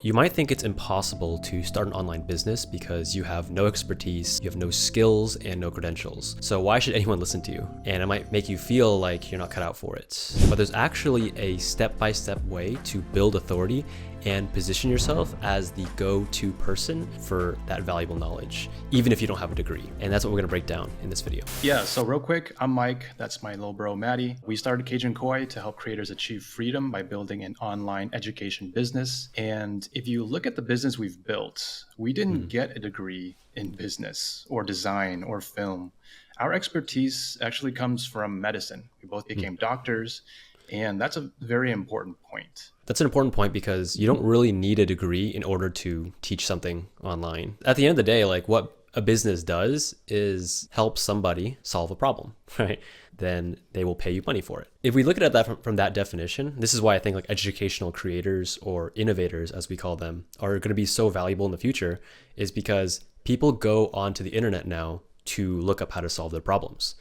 You might think it's impossible to start an online business because you have no expertise, you have no skills, and no credentials. So why should anyone listen to you? And it might make you feel like you're not cut out for it. But there's actually a step-by-step way to build authority and position yourself as the go-to person for that valuable knowledge, even if you don't have a degree. And that's what we're gonna break down in this video. Yeah, so real quick, I'm Mike. That's my little bro, Maddie. We started Cajun Koi to help creators achieve freedom by building an online education business. And if you look at the business we've built, we didn't get a degree in business or design or film. Our expertise actually comes from medicine. We both became doctors, and that's a very important point. That's an important point because you don't really need a degree in order to teach something online. At the end of the day, like what a business does is help somebody solve a problem, right? Then they will pay you money for it. If we look at that from that definition, this is why I think like educational creators or innovators, as we call them, are going to be so valuable in the future, is because people go onto the internet now to look up how to solve their problems.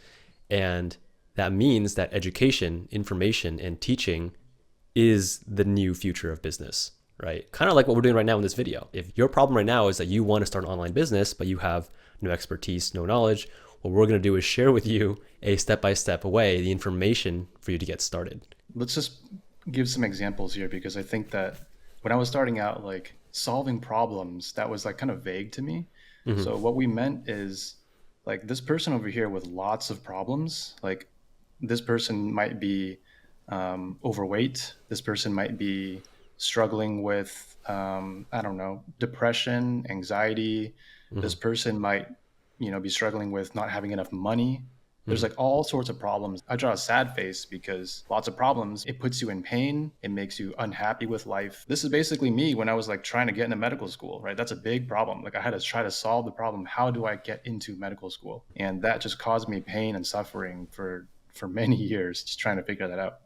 And that means that education, information, and teaching is the new future of business, right? Kind of like what we're doing right now in this video. If your problem right now is that you want to start an online business, but you have no expertise, no knowledge, what we're going to do is share with you a step-by-step way, the information for you to get started. Let's just give some examples here, because I think that when I was starting out, like solving problems, that was like kind of vague to me. So what we meant is like this person over here with lots of problems, like this person might be overweight. This person might be struggling with, I don't know, depression, anxiety. This person might, be struggling with not having enough money. There's like all sorts of problems. I draw a sad face because lots of problems, it puts you in pain. It makes you unhappy with life. This is basically me when I was like trying to get into medical school, right? That's a big problem. Like I had to try to solve the problem. How do I get into medical school? And that just caused me pain and suffering for many years, just trying to figure that out.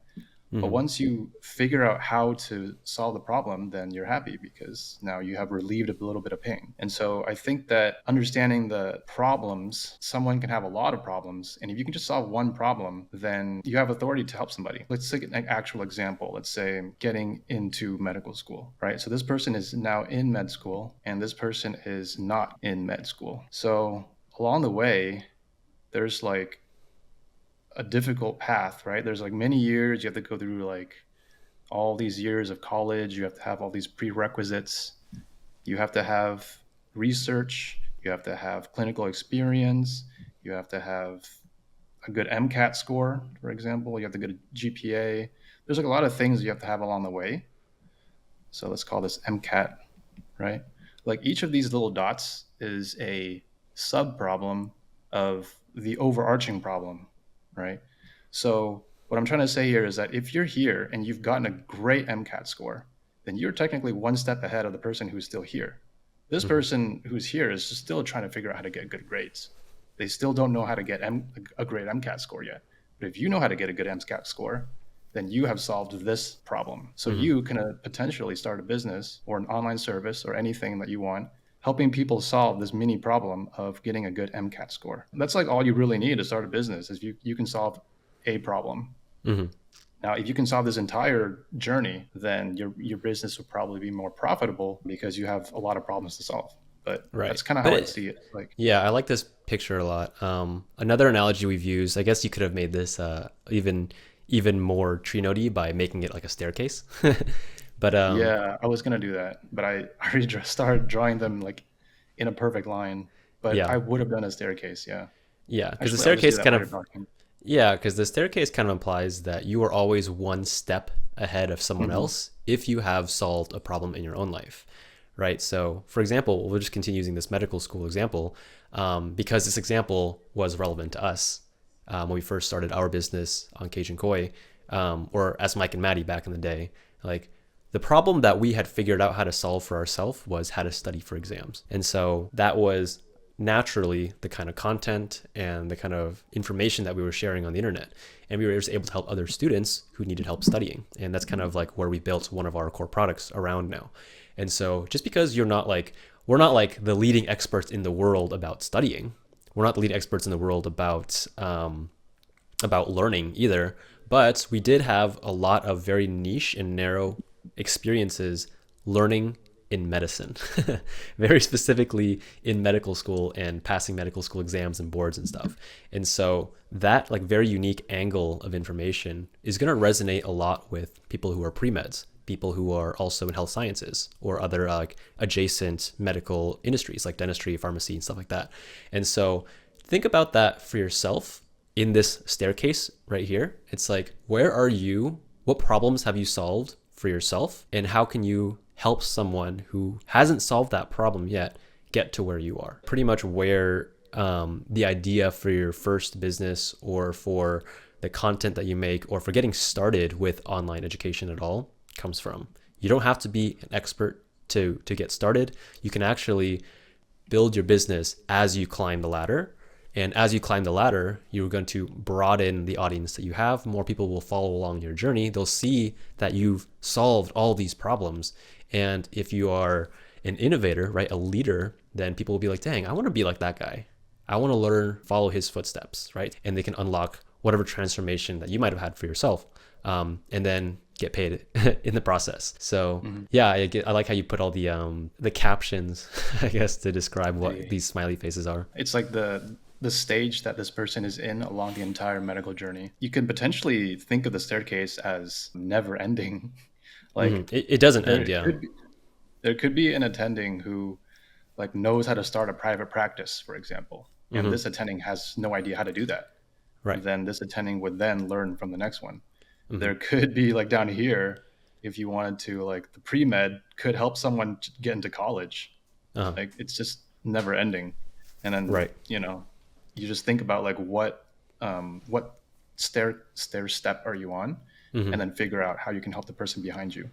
But once you figure out how to solve the problem, then you're happy because now you have relieved a little bit of pain. And so I think that understanding the problems, someone can have a lot of problems. And if you can just solve one problem, then you have authority to help somebody. Let's take an actual example. Let's say getting into medical school, right? So this person is now in med school and this person is not in med school. So along the way, there's like a difficult path, right? There's like many years you have to go through, like all these years of college. You have to have all these prerequisites. You have to have research. You have to have clinical experience. You have to have a good MCAT score, for example. You have to get a GPA. There's like a lot of things you have to have along the way. So let's call this MCAT, right? Like each of these little dots is a sub problem of the overarching problem, right? So what I'm trying to say here is that if you're here and you've gotten a great MCAT score, then you're technically one step ahead of the person who's still here. This person who's here is just still trying to figure out how to get good grades. They still don't know how to get a great MCAT score yet. But if you know how to get a good MCAT score, then you have solved this problem. So you can potentially start a business or an online service or anything that you want, helping people solve this mini problem of getting a good MCAT score. That's like all you really need to start a business is you can solve a problem. Now, if you can solve this entire journey, then your business will probably be more profitable because you have a lot of problems to solve. But that's kind of how I see it. Like, yeah, I like this picture a lot. Another analogy we've used, I guess you could have made this even more tree notey by making it like a staircase. But yeah, I was gonna do that, but I already started drawing them like in a perfect line. But yeah, I would have done a staircase, yeah. because the Actually, I'll just do staircase that kind while of you're talking. because the staircase kind of implies that you are always one step ahead of someone else if you have solved a problem in your own life, right? So, for example, we'll just continue using this medical school example because this example was relevant to us when we first started our business on Cajun Koi, or as Mike and Maddie back in the day, like. The problem that we had figured out how to solve for ourselves was how to study for exams. And so that was naturally the kind of content and the kind of information that we were sharing on the internet. And we were just able to help other students who needed help studying. And that's kind of like where we built one of our core products around now. And so just because we're not like the leading experts in the world about studying, we're not the leading experts in the world about learning either, but we did have a lot of very niche and narrow experiences learning in medicine, very specifically in medical school and passing medical school exams and boards and stuff. And so that like very unique angle of information is going to resonate a lot with people who are pre-meds, people who are also in health sciences or other like adjacent medical industries like dentistry, pharmacy, and stuff like that. And so think about that for yourself in this staircase right here. It's like, where are you? What problems have you solved for yourself? And how can you help someone who hasn't solved that problem yet get to where you are? Pretty much where the idea for your first business or for the content that you make or for getting started with online education at all comes from. You don't have to be an expert to get started. You can actually build your business as you climb the ladder. And as you climb the ladder, you're going to broaden the audience that you have. More people will follow along your journey. They'll see that you've solved all these problems. And if you are an innovator, right, a leader, then people will be like, dang, I want to be like that guy. I want to learn, follow his footsteps, right? And they can unlock whatever transformation that you might have had for yourself, and then get paid in the process. So yeah, I like how you put all the captions, I guess, to describe what these smiley faces are. It's like the stage that this person is in along the entire medical journey. You could potentially think of the staircase as never ending. Like it doesn't there end, yeah. there could be an attending who like knows how to start a private practice, for example, and this attending has no idea how to do that. Right. Then this attending would then learn from the next one. There could be like down here, if you wanted to, like the pre-med could help someone get into college. Like it's just never ending. And then, Right. you know, you just think about like what stair step are you on, and then figure out how you can help the person behind you.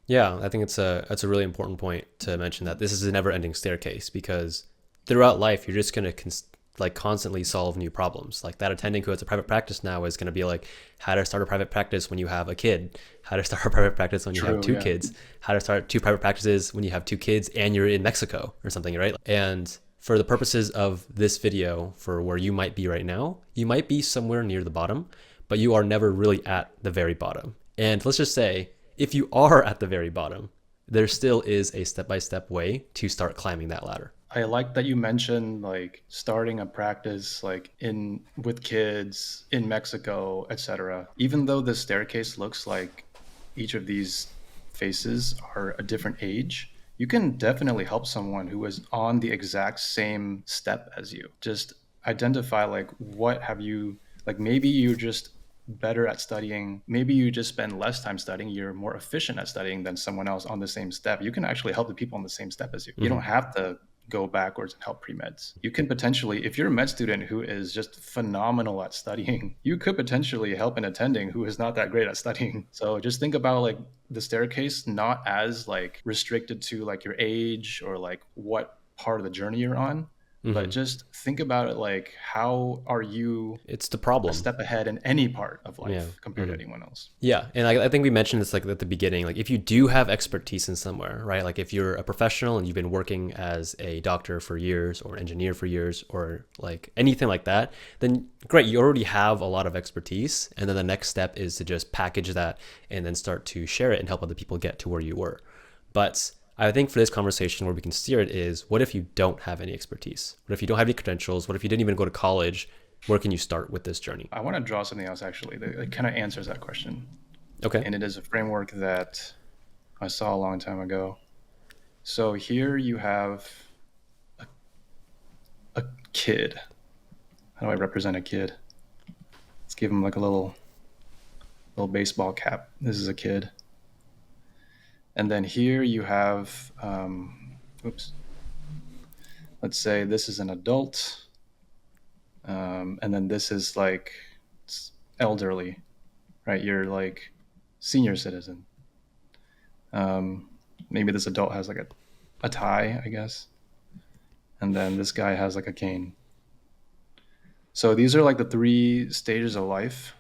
Yeah, I think it's a really important point to mention that this is a never-ending staircase, because throughout life you're just going to like constantly solve new problems. Like that attending who has a private practice now is going to be like, how to start a private practice when you have a kid, how to start a private practice when you have two kids, how to start two private practices when you have two kids and you're in Mexico or something, right? And for the purposes of this video, for where you might be right now, you might be somewhere near the bottom, but you are never really at the very bottom. And let's just say, if you are at the very bottom, there still is a step-by-step way to start climbing that ladder. I like that you mentioned like starting a practice like in with kids in Mexico, etc. Even though the staircase looks like each of these faces are a different age, you can definitely help someone who is on the exact same step as you. Just identify like what have you, like maybe you're just better at studying, maybe you just spend less time studying, you're more efficient at studying than someone else on the same step. You can actually help the people on the same step as you. You don't have to go backwards and help pre-meds. You can potentially, if you're a med student who is just phenomenal at studying, you could potentially help an attending who is not that great at studying. So just think about like the staircase not as like restricted to like your age or like what part of the journey you're on, but just think about it like, how are you It's the problem. a step ahead in any part of life compared to anyone else? Yeah, and I think we mentioned this like at the beginning. Like if you do have expertise in somewhere, right? Like if you're a professional and you've been working as a doctor for years or engineer for years or like anything like that, then great, you already have a lot of expertise. And then the next step is to just package that and then start to share it and help other people get to where you were. But I think for this conversation, where we can steer it is, what if you don't have any expertise? What if you don't have any credentials? What if you didn't even go to college? Where can you start with this journey? I want to draw something else actually that kind of answers that question. Okay. And it is a framework that I saw a long time ago. So here you have a kid. How do I represent a kid? Let's give him like a little baseball cap. This is a kid. And then here you have, let's say this is an adult. And then this is like elderly, right? You're like senior citizen. Maybe this adult has like a tie, I guess. And then this guy has like a cane. So these are like the three stages of life.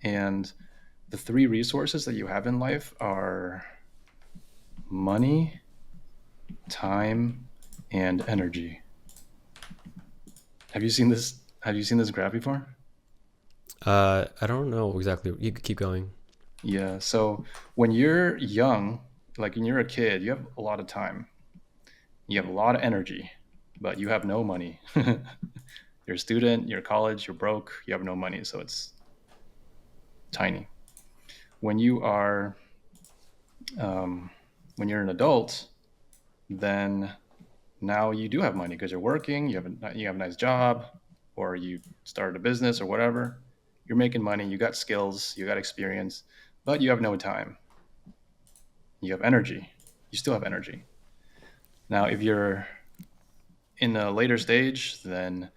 And the three resources that you have in life are money, time, and energy. Have you seen this? Have you seen this graph before? I don't know exactly. You could keep going. Yeah. So when you're young, like when you're a kid, you have a lot of time, you have a lot of energy, but you have no money. You're a student, you're college, you're broke, you have no money, so it's tiny. When you are when you're an adult, then now you do have money because you're working, you have a nice job, or you started a business or whatever. You're making money, you got skills, you got experience, but you have no time. You have energy. You still have energy. Now, if you're in a later stage, then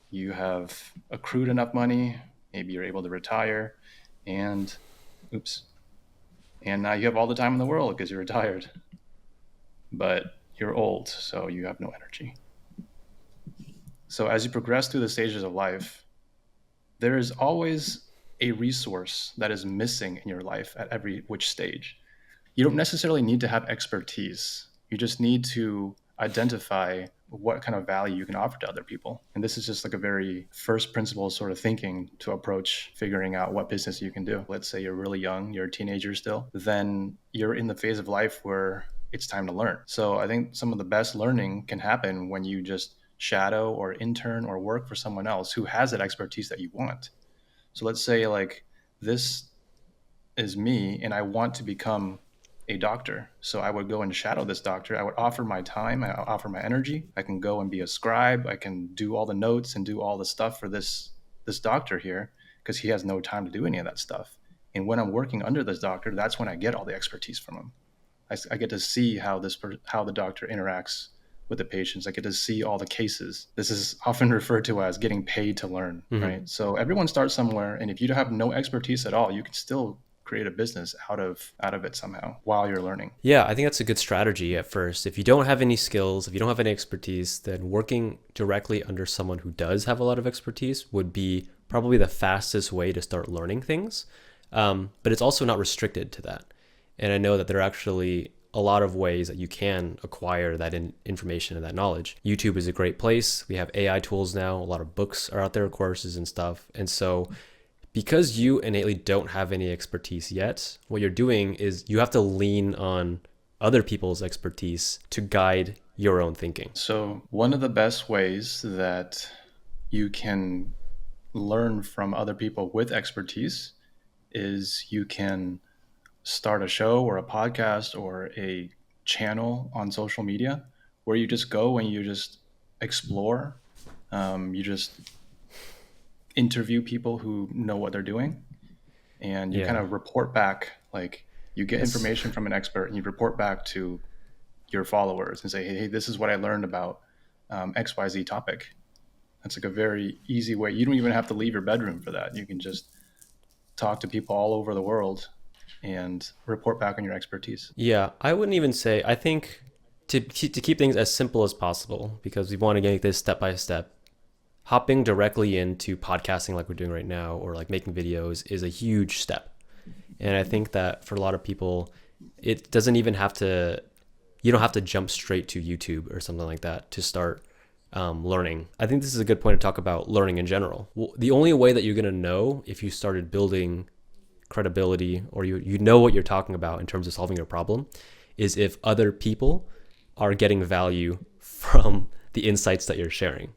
you have accrued enough money, maybe you're able to retire, and oops, and now you have all the time in the world because you're retired, but you're old, so you have no energy. So as you progress through the stages of life, there is always a resource that is missing in your life at every which stage. You don't necessarily need to have expertise. You just need to identify what kind of value you can offer to other people. And this is just like a very first principle sort of thinking to approach figuring out what business you can do. Let's say you're really young, you're a teenager still, then you're in the phase of life where it's time to learn. So I think some of the best learning can happen when you just shadow or intern or work for someone else who has that expertise that you want. So let's say like this is me and I want to become a doctor. So I would go and shadow this doctor. I would offer my time, I offer my energy. I can go and be a scribe. I can do all the notes and do all the stuff for this doctor here because he has no time to do any of that stuff. And when I'm working under this doctor, that's when I get all the expertise from him. I get to see how how the doctor interacts with the patients. I get to see all the cases. This is often referred to as getting paid to learn, right? So everyone starts somewhere, and if you have no expertise at all, you can still create a business out of it somehow while you're learning. Yeah, I think that's a good strategy at first. If you don't have any skills, if you don't have any expertise, then working directly under someone who does have a lot of expertise would be probably the fastest way to start learning things. But it's also not restricted to that. And I know that there are actually a lot of ways that you can acquire that information and that knowledge. YouTube is a great place. We have AI tools now. A lot of books are out there, courses and stuff. And so because you innately don't have any expertise yet, what you're doing is you have to lean on other people's expertise to guide your own thinking. So one of the best ways that you can learn from other people with expertise is you can start a show or a podcast or a channel on social media where you just go and you just explore. You just interview people who know what they're doing, and you kind of report back. Like you get information from an expert and you report back to your followers and say, hey, this is what I learned about XYZ topic. That's like a very easy way. You don't even have to leave your bedroom for that. You can just talk to people all over the world and report back on your expertise. Yeah, I wouldn't even say, I think to keep things as simple as possible, because we want to get this step by step, hopping directly into podcasting like we're doing right now, or like making videos, is a huge step. And I think that for a lot of people, it doesn't even have to, you don't have to jump straight to YouTube or something like that to start learning. I think this is a good point to talk about learning in general. Well, the only way that you're going to know if you started building credibility, or you know what you're talking about in terms of solving your problem, is if other people are getting value from the insights that you're sharing,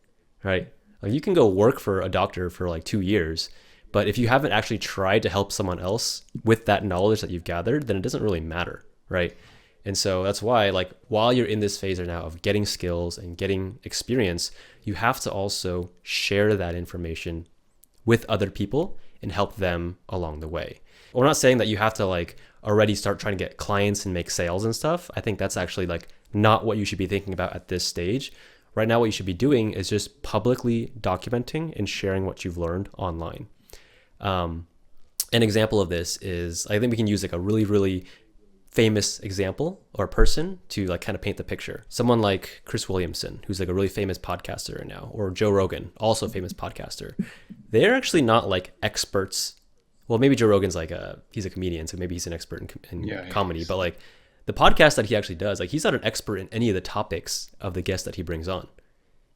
right? Like you can go work for a doctor for like 2 years, but if you haven't actually tried to help someone else with that knowledge that you've gathered, then it doesn't really matter, right? And so that's why, like, while you're in this phase right now of getting skills and getting experience, you have to also share that information with other people and help them along the way. We're not saying that you have to like already start trying to get clients and make sales and stuff. I think that's actually like not what you should be thinking about at this stage. Right now, what you should be doing is just publicly documenting and sharing what you've learned online. An example of this is, I think we can use like a really, really famous example or person to like kind of paint the picture. Someone like Chris Williamson, who's like a really famous podcaster right now, or Joe Rogan, also a famous podcaster. They're actually not like experts. Well, maybe Joe Rogan's like he's a comedian, so maybe he's an expert in comedy, but like the podcast that he actually does, like he's not an expert in any of the topics of the guests that he brings on.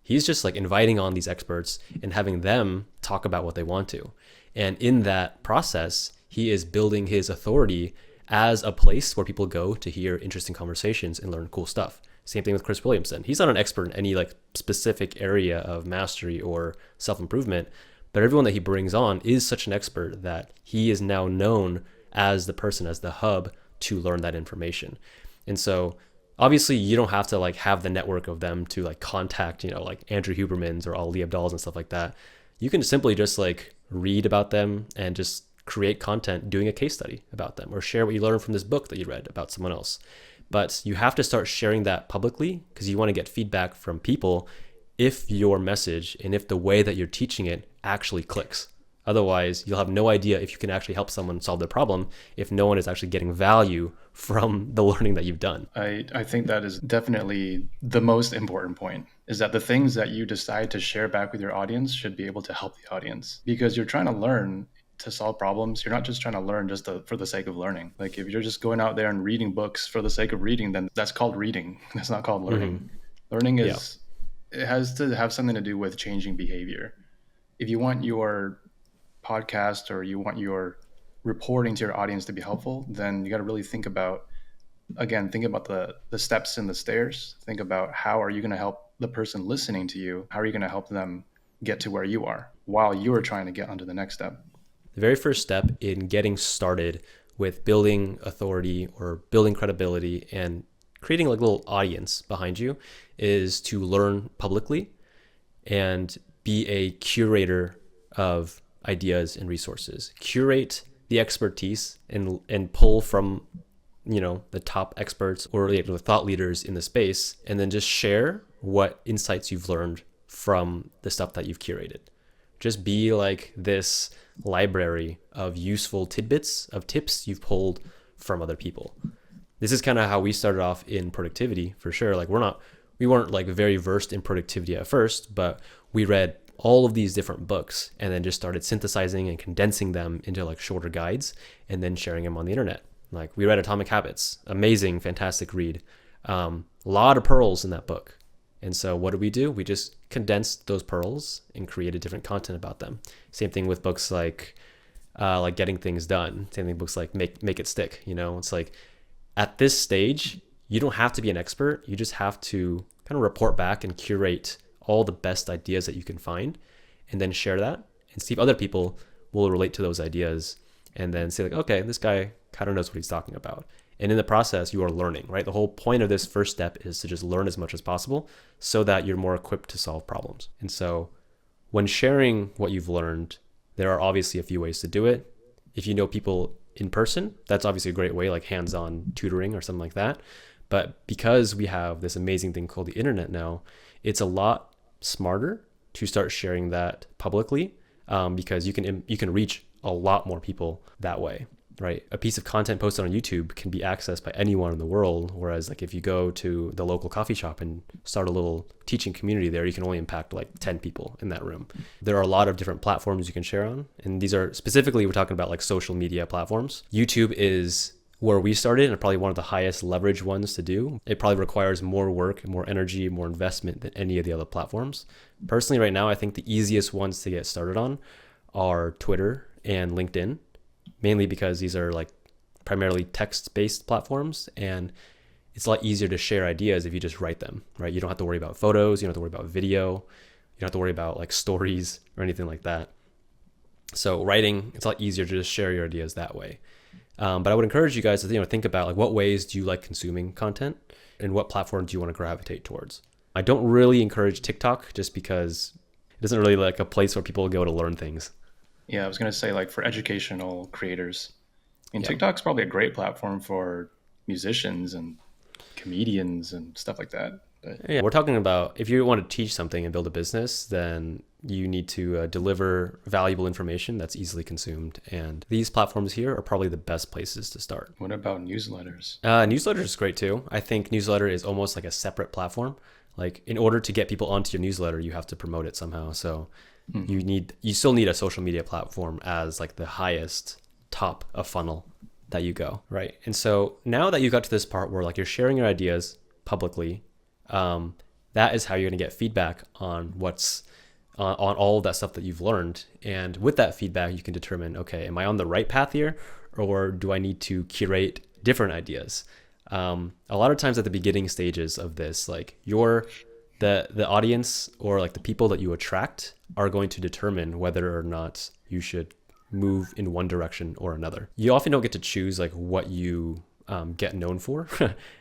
He's just like inviting on these experts and having them talk about what they want to. And in that process, he is building his authority as a place where people go to hear interesting conversations and learn cool stuff. Same thing with Chris Williamson. He's not an expert in any like specific area of mastery or self-improvement, but everyone that he brings on is such an expert that he is now known as the person, as the hub to learn that information. And so obviously you don't have to like have the network of them to like contact, like Andrew Hubermans or Ali Abdals and stuff like that. You can simply just like read about them and just create content doing a case study about them, or share what you learned from this book that you read about someone else. But you have to start sharing that publicly because you want to get feedback from people if your message and if the way that you're teaching it actually clicks. Otherwise, you'll have no idea if you can actually help someone solve their problem if no one is actually getting value from the learning that you've done. I think that is definitely the most important point, is that the things that you decide to share back with your audience should be able to help the audience, because you're trying to learn to solve problems. You're not just trying to learn just for the sake of learning. Like if you're just going out there and reading books for the sake of reading, then that's called reading. That's not called learning. Mm-hmm. Learning is, it has to have something to do with changing behavior. If you want your podcast or you want your reporting to your audience to be helpful, then you got to really think about the steps in the stairs. Think about how are you going to help the person listening to you? How are you going to help them get to where you are while you are trying to get onto the next step? The very first step in getting started with building authority or building credibility and creating like a little audience behind you is to learn publicly and be a curator of ideas and resources. Curate the expertise and pull from the top experts or the thought leaders in the space, and then just share what insights you've learned from the stuff that you've curated. Just be like this library of useful tidbits of tips you've pulled from other people. This is kind of how we started off in productivity, for sure. Like we weren't like very versed in productivity at first, but we read all of these different books and then just started synthesizing and condensing them into like shorter guides and then sharing them on the internet. Like we read Atomic Habits, amazing, fantastic read. A lot of pearls in that book. And so what do? We just condensed those pearls and created different content about them. Same thing with books like Getting Things Done. Same thing, books like Make It Stick. It's like at this stage, you don't have to be an expert. You just have to kind of report back and curate all the best ideas that you can find and then share that and see if other people will relate to those ideas and then say like, okay, this guy kind of knows what he's talking about. And in the process, you are learning, right? The whole point of this first step is to just learn as much as possible so that you're more equipped to solve problems. And so when sharing what you've learned, there are obviously a few ways to do it. If you know people in person, that's obviously a great way, like hands-on tutoring or something like that. But because we have this amazing thing called the internet now, it's a lot smarter to start sharing that publicly because you can reach a lot more people that way. Right, a piece of content posted on YouTube can be accessed by anyone in the world, whereas like if you go to the local coffee shop and start a little teaching community there, you can only impact like 10 people in that room. There are a lot of different platforms you can share on, and these are specifically, we're talking about like social media platforms. YouTube is where we started and probably one of the highest leverage ones to do. It probably requires more work, more energy, more investment than any of the other platforms. Personally, right now, I think the easiest ones to get started on are Twitter and LinkedIn. Mainly because these are like primarily text-based platforms, and it's a lot easier to share ideas if you just write them, right? You don't have to worry about photos, you don't have to worry about video, you don't have to worry about like stories or anything like that. So writing, it's a lot easier to just share your ideas that way. But I would encourage you guys to think about like what ways do you like consuming content and what platform do you want to gravitate towards. I don't really encourage TikTok just because it isn't really like a place where people go to learn things. Yeah, I was going to say like for educational creators. TikTok's probably a great platform for musicians and comedians and stuff like that. But yeah, we're talking about if you want to teach something and build a business, then you need to deliver valuable information that's easily consumed. And these platforms here are probably the best places to start. What about newsletters? Newsletters is great too. I think newsletter is almost like a separate platform. Like in order to get people onto your newsletter, you have to promote it somehow. So you still need a social media platform as like the highest top of funnel that you go, right? And so now that you got to this part where like you're sharing your ideas publicly, that is how you're going to get feedback on what's on all of that stuff that you've learned. And with that feedback, you can determine, okay, am I on the right path here, or do I need to curate different ideas? A lot of times at the beginning stages of this, like the audience or like the people that you attract are going to determine whether or not you should move in one direction or another. You often don't get to choose like what you get known for.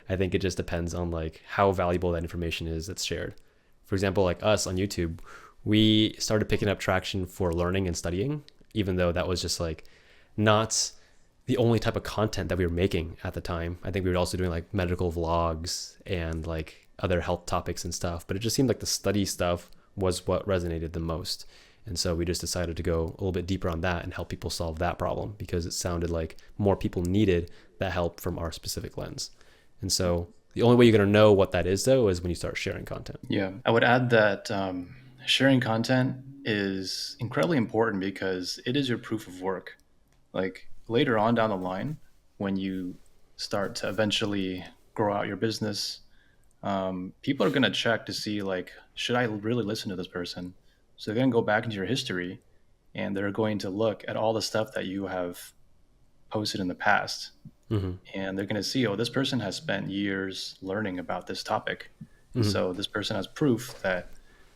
I think it just depends on like how valuable that information is that's shared. For example, like us on YouTube, we started picking up traction for learning and studying, even though that was just like not the only type of content that we were making at the time. I think we were also doing like medical vlogs and like other health topics and stuff, but it just seemed like the study stuff was what resonated the most. And so we just decided to go a little bit deeper on that and help people solve that problem because it sounded like more people needed that help from our specific lens. And so the only way you're going to know what that is, though, is when you start sharing content. Yeah, I would add that sharing content is incredibly important because it is your proof of work. Like later on down the line, when you start to eventually grow out your business, people are going to check to see like, should I really listen to this person? So they're going to go back into your history and they're going to look at all the stuff that you have posted in the past. Mm-hmm. And they're going to see, oh, this person has spent years learning about this topic. Mm-hmm. So this person has proof that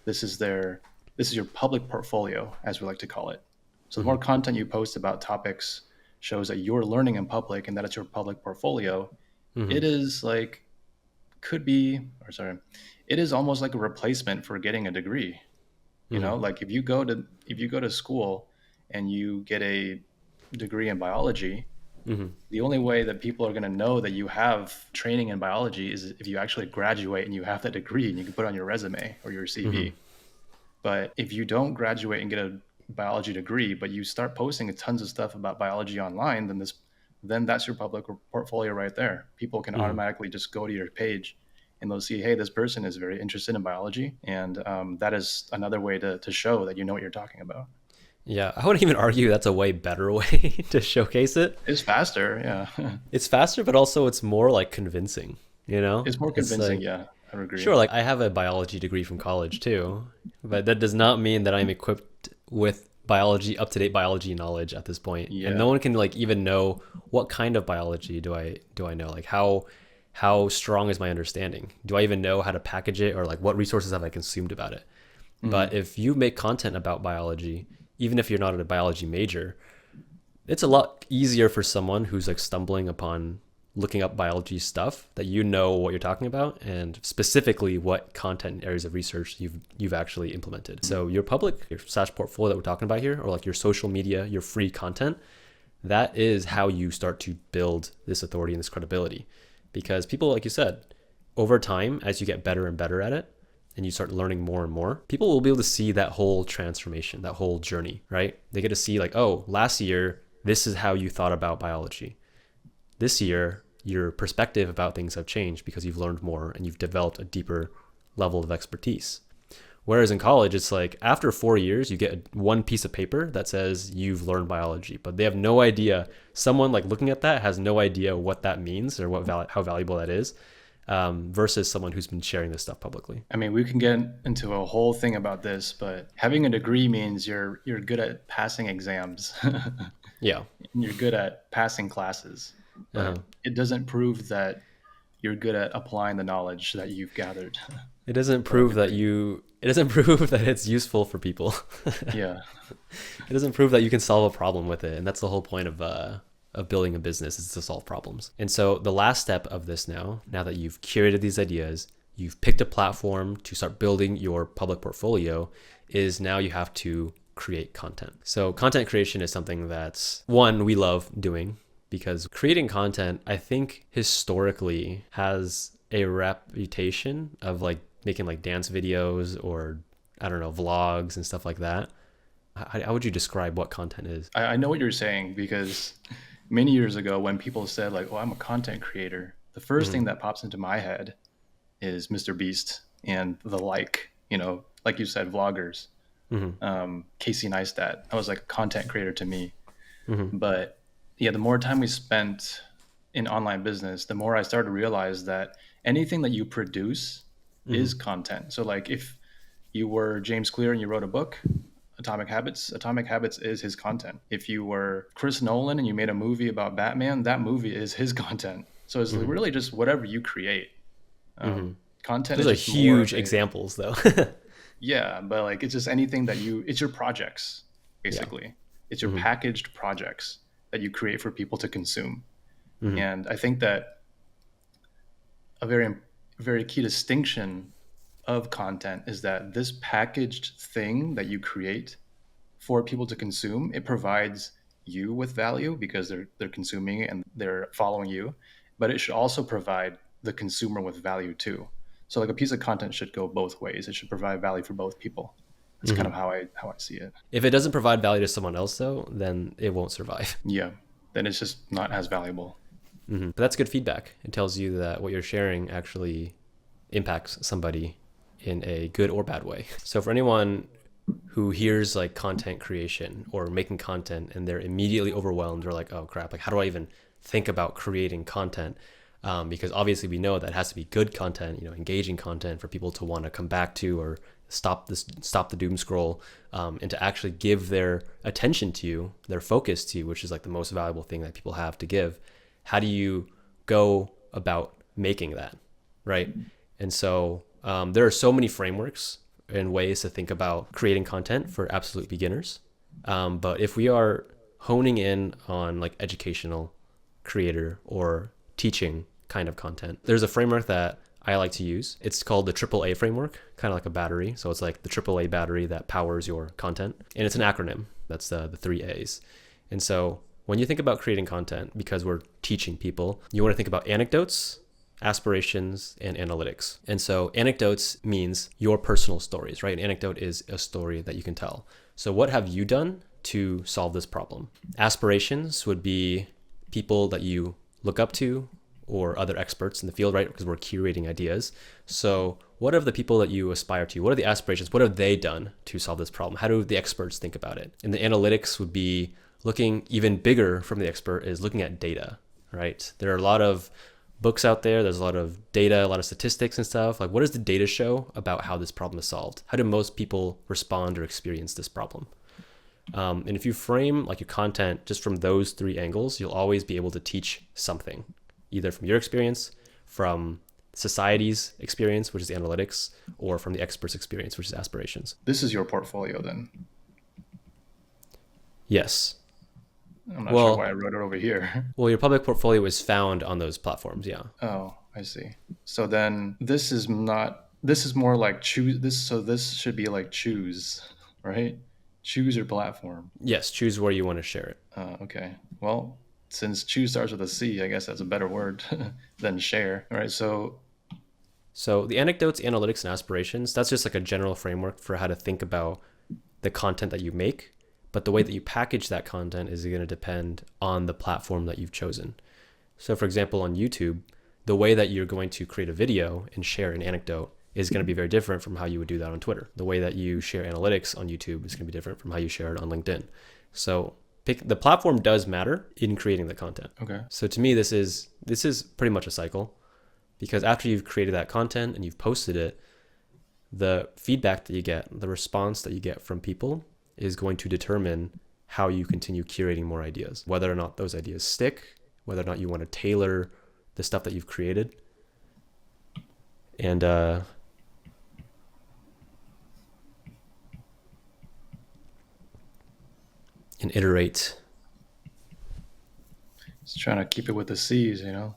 this is your public portfolio, as we like to call it. So the more content you post about topics shows that you're learning in public and that it's your public portfolio. Mm-hmm. It is like it is almost like a replacement for getting a degree. You know, like if you go to school and you get a degree in biology, the only way that people are going to know that you have training in biology is if you actually graduate and you have that degree and you can put it on your resume or your CV. But if you don't graduate and get a biology degree, but you start posting tons of stuff about biology online, then that's your public portfolio right there. People can automatically just go to your page and they'll see, hey, this person is very interested in biology. And that is another way to show that you know what you're talking about. Yeah, I would even argue that's a way better way to showcase it. It's faster, yeah. It's faster, but also it's more like convincing, you know? It's more convincing, like, yeah. I would agree. Sure, like I have a biology degree from college too, but that does not mean that I'm equipped with up-to-date biology knowledge at this point. Yeah. And no one can like even know what kind of biology do I know? Like how strong is my understanding? Do I even know how to package it or like what resources have I consumed about it? But if you make content about biology, even if you're not a biology major, it's a lot easier for someone who's like stumbling upon looking up biology stuff that you know what you're talking about and specifically what content areas of research you've actually implemented. So your public your / portfolio that we're talking about here, or like your social media, your free content, that is how you start to build this authority and this credibility. Because people, like you said, over time, as you get better and better at it, and you start learning more and more, people will be able to see that whole transformation, that whole journey, right? They get to see like, oh, last year, this is how you thought about biology. This year, your perspective about things have changed because you've learned more and you've developed a deeper level of expertise. Whereas in college, it's like after 4 years, you get one piece of paper that says you've learned biology, but they have no idea. Someone like looking at that has no idea what that means or how valuable that is, versus someone who's been sharing this stuff publicly. I mean, we can get into a whole thing about this, but having a degree means you're good at passing exams. Yeah. And you're good at passing classes. But it doesn't prove that you're good at applying the knowledge that you've gathered. It doesn't prove that it's useful for people. Yeah. It doesn't prove that you can solve a problem with it. And that's the whole point of building a business, is to solve problems. And so the last step of this now that you've curated these ideas, you've picked a platform to start building your public portfolio, is now you have to create content. So content creation is something that's one we love doing, because creating content, I think historically has a reputation of like making like dance videos or I don't know, vlogs and stuff like that. How would you describe what content is? I know what you're saying, because many years ago when people said like, oh, I'm a content creator, the first thing that pops into my head is Mr. Beast and the like you said, vloggers, Casey Neistat. I was like a content creator to me. But yeah, the more time we spent in online business, the more I started to realize that anything that you produce is content. So like if you were James Clear and you wrote a book, Atomic Habits. Atomic Habits is his content. If you were Chris Nolan and you made a movie about Batman, that movie is his content. So it's Hmm. really just whatever you create. Hmm. Content Those is are just more huge of a, examples, though. yeah, but like it's just anything that you, it's your projects, Yeah. basically. It's your Hmm. packaged projects that you create for people to consume. Hmm. And I think that a very key distinction of content is that this packaged thing that you create for people to consume, it provides you with value because they're consuming it and they're following you, but it should also provide the consumer with value too. So like a piece of content should go both ways. It should provide value for both people. That's kind Hmm. of how I see it. If it doesn't provide value to someone else, though, then it won't survive. Yeah. Then it's just not as valuable. Hmm. But that's good feedback. It tells you that what you're sharing actually impacts somebody in a good or bad way. So for anyone who hears like content creation or making content and they're immediately overwhelmed or like, oh crap, like how do I even think about creating content? Because obviously we know that it has to be good content, engaging content for people to want to come back to or stop the doom scroll, and to actually give their attention to you, their focus to you, which is like the most valuable thing that people have to give. How do you go about making that, right? And so there are so many frameworks and ways to think about creating content for absolute beginners. But if we are honing in on like educational creator or teaching kind of content, there's a framework that I like to use. It's called the AAA framework, kind of like a battery. So it's like the AAA battery that powers your content. And it's an acronym. That's the three A's. And so when you think about creating content, because we're teaching people, you want to think about anecdotes, aspirations, and analytics. And so anecdotes means your personal stories, right? An anecdote is a story that you can tell. So what have you done to solve this problem? Aspirations would be people that you look up to or other experts in the field, right? Because we're curating ideas. So what are the people that you aspire to? What are the aspirations? What have they done to solve this problem? How do the experts think about it? And the analytics would be looking even bigger from the expert, is looking at data, right? There are a lot of books out there. There's a lot of data, a lot of statistics and stuff. Like, what does the data show about how this problem is solved? How do most people respond or experience this problem? And if you frame like your content just from those three angles, you'll always be able to teach something, either from your experience, from society's experience, which is analytics, or from the expert's experience, which is aspirations. This is your portfolio then. Yes. I'm not sure why Well, I wrote it over here. well, your public portfolio is found on those platforms. Yeah. Oh, I see. So then this is not, this is more like choose this. So this should be like choose, right? Choose your platform. Yes. Choose where you want to share it. Okay. Well, since choose starts with a C, I guess that's a better word than share. All right. So the anecdotes, analytics, and aspirations, that's just like a general framework for how to think about the content that you make. But the way that you package that content is going to depend on the platform that you've chosen. So for example, on YouTube, the way that you're going to create a video and share an anecdote is going to be very different from how you would do that on Twitter. The way that you share analytics on YouTube is going to be different from how you share it on LinkedIn. So the platform does matter in creating the content. Okay. So to me, this is pretty much a cycle, because after you've created that content and you've posted it, the feedback that you get, the response that you get from people is going to determine how you continue curating more ideas, whether or not those ideas stick, whether or not you want to tailor the stuff that you've created. And iterate. Just trying to keep it with the C's, you know?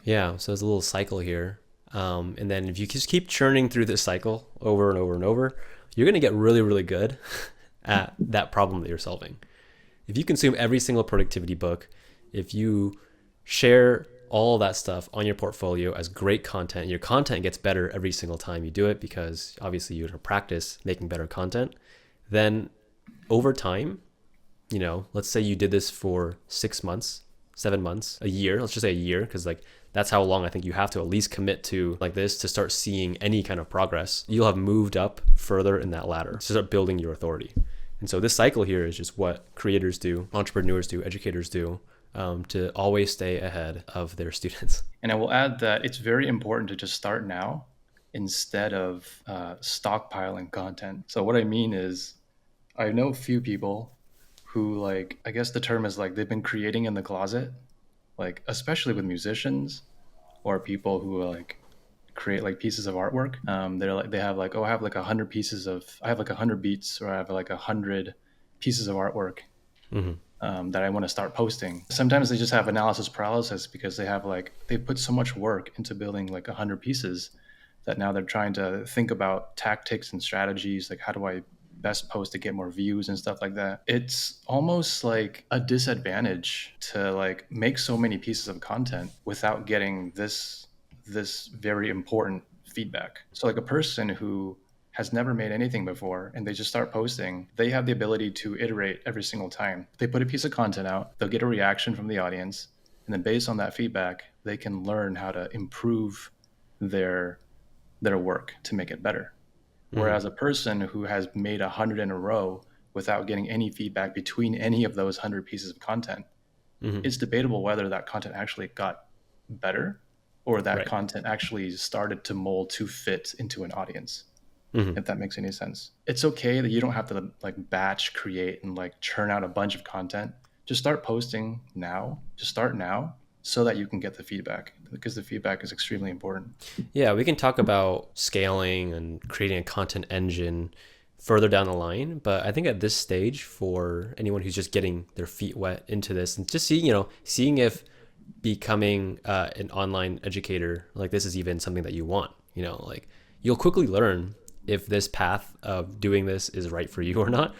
Yeah, so there's a little cycle here. And then if you just keep churning through this cycle over and over and over, you're going to get really, really good at that problem that you're solving. If you consume every single productivity book, if you share all that stuff on your portfolio as great content, your content gets better every single time you do it, because obviously you have to practice making better content, then over time, let's say you did this for 6 months, 7 months, a year, let's just say a year, because like that's how long I think you have to at least commit to like this to start seeing any kind of progress. You'll have moved up further in that ladder to start building your authority. And so this cycle here is just what creators do, entrepreneurs do, educators do, to always stay ahead of their students. And I will add that it's very important to just start now. instead of stockpiling content. So what I mean is, I know a few people who, like, I guess the term is like they've been creating in the closet, like especially with musicians or people who like create like pieces of artwork. They're like they have like, oh, I have like 100 pieces of, I have like 100 beats, or I have like 100 pieces of artwork that I want to start posting. Sometimes they just have analysis paralysis because they have like they put so much work into building like 100 pieces that now they're trying to think about tactics and strategies, like how do I best post to get more views and stuff like that. It's almost like a disadvantage to like make so many pieces of content without getting this very important feedback. So like a person who has never made anything before and they just start posting, they have the ability to iterate every single time. They put a piece of content out, they'll get a reaction from the audience, and then based on that feedback, they can learn how to improve their work to make it better. Whereas a person who has made 100 in a row without getting any feedback between any of those 100 pieces of content, it's debatable whether that content actually got better or that Right. content actually started to mold to fit into an audience. If that makes any sense. It's okay that you don't have to like batch create and like churn out a bunch of content. Just start posting now. Just start now so that you can get the feedback, because the feedback is extremely important. Yeah, we can talk about scaling and creating a content engine further down the line, but I think at this stage, for anyone who's just getting their feet wet into this and just seeing if becoming an online educator like this is even something that you want, like you'll quickly learn if this path of doing this is right for you or not.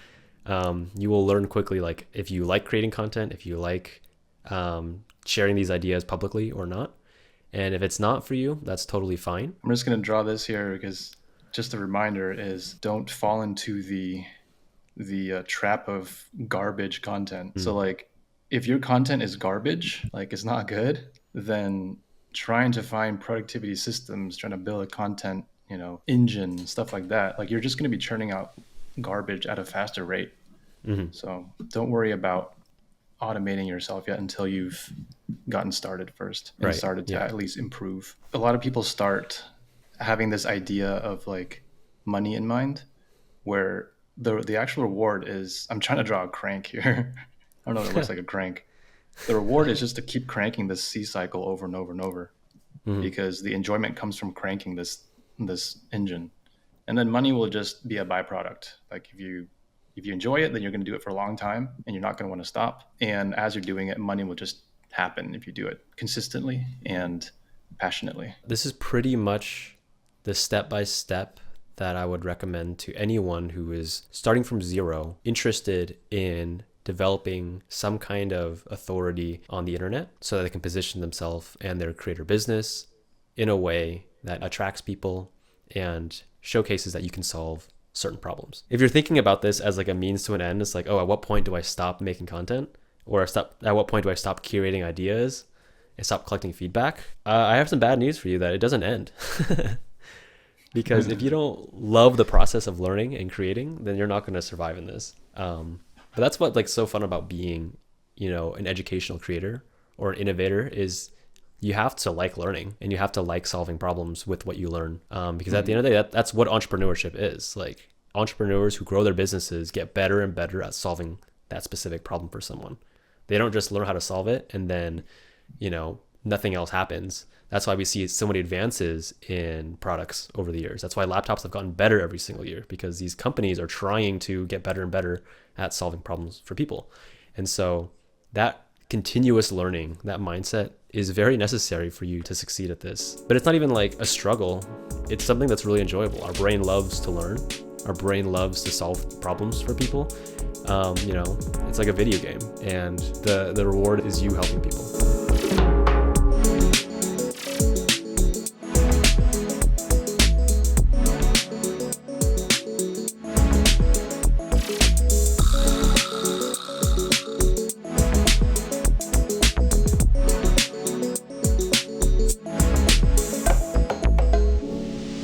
You will learn quickly, like if you like creating content, if you like sharing these ideas publicly or not. And if it's not for you, that's totally fine. I'm just going to draw this here because just a reminder is don't fall into the trap of garbage content. So like if your content is garbage, like it's not good, then trying to find productivity systems, trying to build a content, engine, stuff like that, like you're just going to be churning out garbage at a faster rate. So don't worry about automating yourself yet until you've gotten started first and Right. started to Yeah. at least improve. A lot of people start having this idea of like money in mind, where the actual reward is, I'm trying to draw a crank here. I don't know if it looks like a crank. The reward is just to keep cranking this C cycle over and over and over, because the enjoyment comes from cranking this engine, and then money will just be a byproduct. Like if you enjoy it, then you're going to do it for a long time and you're not going to want to stop. And as you're doing it, money will just happen if you do it consistently and passionately. This is pretty much the step by step that I would recommend to anyone who is starting from zero, interested in developing some kind of authority on the internet so that they can position themselves and their creator business in a way that attracts people and showcases that you can solve certain problems. If you're thinking about this as like a means to an end, it's like, oh, at what point do I stop making content? Or at what point do I stop curating ideas and stop collecting feedback? I have some bad news for you that it doesn't end. Because if you don't love the process of learning and creating, then you're not going to survive in this. But that's what like so fun about being, an educational creator or an innovator is you have to like learning and you have to like solving problems with what you learn. Because at the end of the day, that's what entrepreneurship is. Like entrepreneurs who grow their businesses get better and better at solving that specific problem for someone. They don't just learn how to solve it and then, nothing else happens. That's why we see so many advances in products over the years. That's why laptops have gotten better every single year, because these companies are trying to get better and better at solving problems for people. And so that continuous learning, that mindset is very necessary for you to succeed at this. But it's not even like a struggle. It's something that's really enjoyable. Our brain loves to learn. Our brain loves to solve problems for people. It's like a video game, and the reward is you helping people.